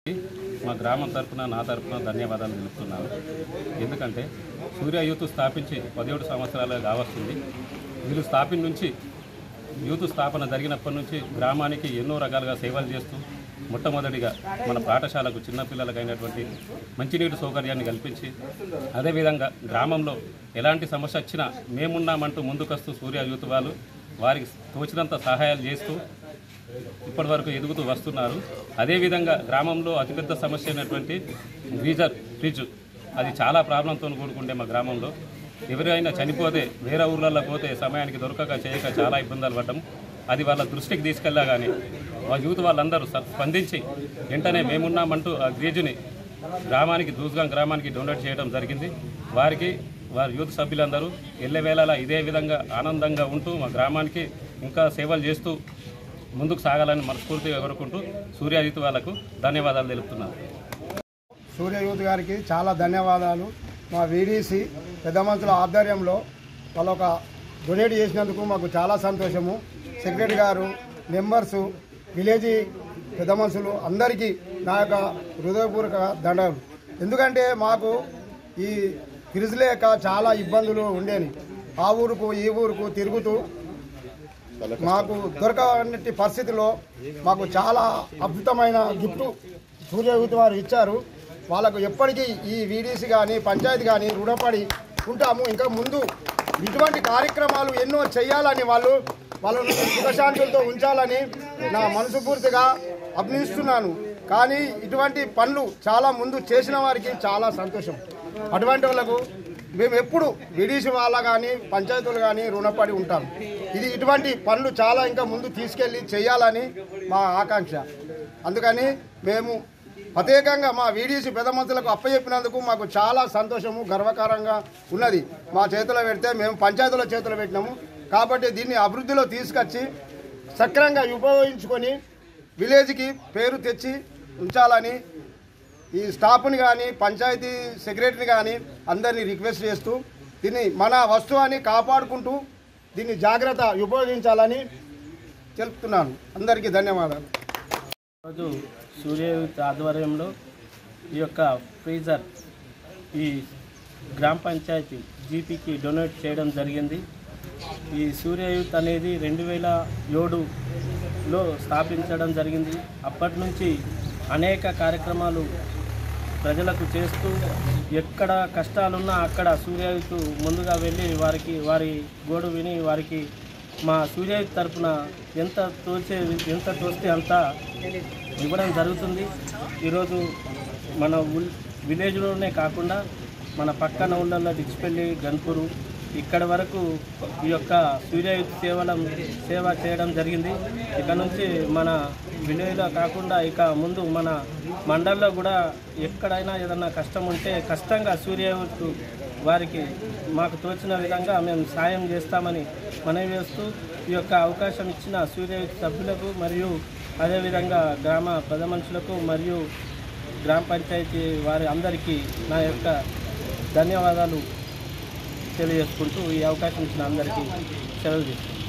మా గ్రామం తరపున నా తరపున ధన్యవాదాలు తెలుపుతున్నాను. ఎందుకంటే సూర్య యూత్ స్థాపించి 17 సంవత్సరాలు కావస్తుంది. వీళ్ళు స్థాపన నుంచి యూత్ స్థాపన జరిగినప్పటి నుంచి గ్రామానికి ఎన్నో రకాలుగా సేవలు చేస్తూ మొట్టమొదటిగా మన పాఠశాలకు చిన్నపిల్లలకు అయినటువంటి మంచినీటి సౌకర్యాన్ని కల్పించి అదేవిధంగా గ్రామంలో ఎలాంటి సమస్య వచ్చినా మేమున్నామంటూ ముందుకొస్తూ సూర్య యూత్ వాళ్ళు వారికి తోచినంత సహాయాలు చేస్తూ ఇప్పటి వరకు ఎదుగుతూ వస్తున్నారు. అదేవిధంగా గ్రామంలో అతిపెద్ద సమస్య అయినటువంటి ఫ్రిడ్జ్ అది చాలా ప్రాబ్లంతో కూడుకుంటే మా గ్రామంలో ఎవరైనా చనిపోతే వేరే ఊర్లలో పోతే సమయానికి దొరకక చేయక చాలా ఇబ్బందులు పడ్డాము. అది వాళ్ళ దృష్టికి తీసుకెళ్ళా కానీ మా యూత్ వాళ్ళందరూ స్పందించి వెంటనే మేమున్నామంటూ ఆ ఫ్రిడ్జ్ని దూస్గాం గ్రామానికి డొనేట్ చేయడం జరిగింది. వారి యూత్ సభ్యులందరూ ఎల్లవేళలా ఇదే విధంగా ఆనందంగా ఉంటూ మా గ్రామానికి ఇంకా సేవలు చేస్తూ ముందుకు సాగాలని మనస్ఫూర్తిగా కోరుకుంటూ సూర్య యూత్ వాళ్ళకు ధన్యవాదాలు తెలుపుతున్నాను. సూర్య యూత్ గారికి చాలా ధన్యవాదాలు. మా వీడీసీ పెద్ద మనుషుల ఆధ్వర్యంలో వాళ్ళు ఒక డొనేట్ చేసినందుకు మాకు చాలా సంతోషము. సెక్రటరీ గారు, మెంబర్సు, విలేజ్ పెద్ద మనుషులు అందరికీ నా యొక్క హృదయపూర్వక దండాలు. ఎందుకంటే మాకు ఈ ఫ్రిడ్జ్ లేక చాలా ఇబ్బందులు ఉండేవి. ఆ ఊరుకు ఈ ఊరుకు తిరుగుతూ మాకు దొరకనట్టి పరిస్థితిలో మాకు చాలా అద్భుతమైన గిఫ్ట్ సూర్య యూత్ వారు ఇచ్చారు. వాళ్ళకు ఎప్పటికీ ఈ వీడీసీ కానీ పంచాయతీ కానీ రుణపడి ఉంటాము. ఇంకా ముందు ఇటువంటి కార్యక్రమాలు ఎన్నో చేయాలని వాళ్ళను సుఖశాంతులతో ఉంచాలని నా మనస్ఫూర్తిగా అభినందిస్తున్నాను. కానీ ఇటువంటి పనులు చాలా ముందు చేసిన వారికి చాలా సంతోషం. అటువంటి వాళ్ళకు మేము ఎప్పుడు వీడీసీ వాళ్ళ కానీ పంచాయతీలు కానీ రుణపడి ఉంటాం. ఇటువంటి పనులు చాలా ఇంకా ముందు తీసుకెళ్ళి చేయాలని మా ఆకాంక్ష. అందుకని మేము ప్రత్యేకంగా మా వీడీసీ పెద్ద మనుషులకు అప్పచెప్పినందుకు మాకు చాలా సంతోషము, గర్వకారంగా ఉన్నది. మా చేతిలో పెడితే మేము పంచాయతీల చేతిలో పెట్టినాము. కాబట్టి దీన్ని అభివృద్ధిలో తీసుకొచ్చి సక్రమంగా ఉపయోగించుకొని విలేజ్కి పేరు తెచ్చి ఉంచాలని ఈ స్టాఫ్ని కానీ పంచాయతీ సెక్రటరీని కానీ అందరినీ రిక్వెస్ట్ చేస్తూ దీన్ని మన వస్తువుని కాపాడుకుంటూ దీన్ని జాగ్రత్త ఉపయోగించాలని తెలుపుతున్నాను. అందరికీ ధన్యవాదాలు. రోజు సూర్య యూత్ ఆధ్వర్యంలో ఈ యొక్క ఫ్రీజర్ ఈ గ్రామ పంచాయతీ జీపీకి డొనేట్ చేయడం జరిగింది. ఈ సూర్య యూత్ అనేది 2007లో స్థాపించడం జరిగింది. అప్పటి నుంచి అనేక కార్యక్రమాలు ప్రజలకు చేస్తూ ఎక్కడ కష్టాలున్నా అక్కడ సూర్య యూత్ ముందుగా వెళ్ళి వారి గోడు విని వారికి మా సూర్య యూత్ తరఫున ఎంత తోస్తే అంత ఇవ్వడం జరుగుతుంది. ఈరోజు మన విలేజ్లోనే కాకుండా మన పక్కన ఊళ్ళల్లో డిచ్పల్లి, గన్పూరు ఇక్కడ వరకు ఈ యొక్క సూర్య యూత్ సేవ చేయడం జరిగింది. ఇక నుంచి మన విలేజ్లో కాకుండా ఇక ముందు మన మండల్లో కూడా ఎక్కడైనా ఏదన్నా కష్టం ఉంటే కష్టంగా సూర్య యూత్ వారికి మాకు తోచిన విధంగా మేము సాయం చేస్తామని మనవి చేస్తూ ఈ యొక్క అవకాశం ఇచ్చిన సూర్య యూత్ సభ్యులకు మరియు అదేవిధంగా గ్రామ పెద్ద మనుషులకు మరియు గ్రామ పంచాయతీ వారి అందరికీ నా యొక్క ధన్యవాదాలు తెలియజేసుకుంటూ ఈ అవకాశం ఇచ్చిన అందరికీ సెలవు తీసుకుంటాను.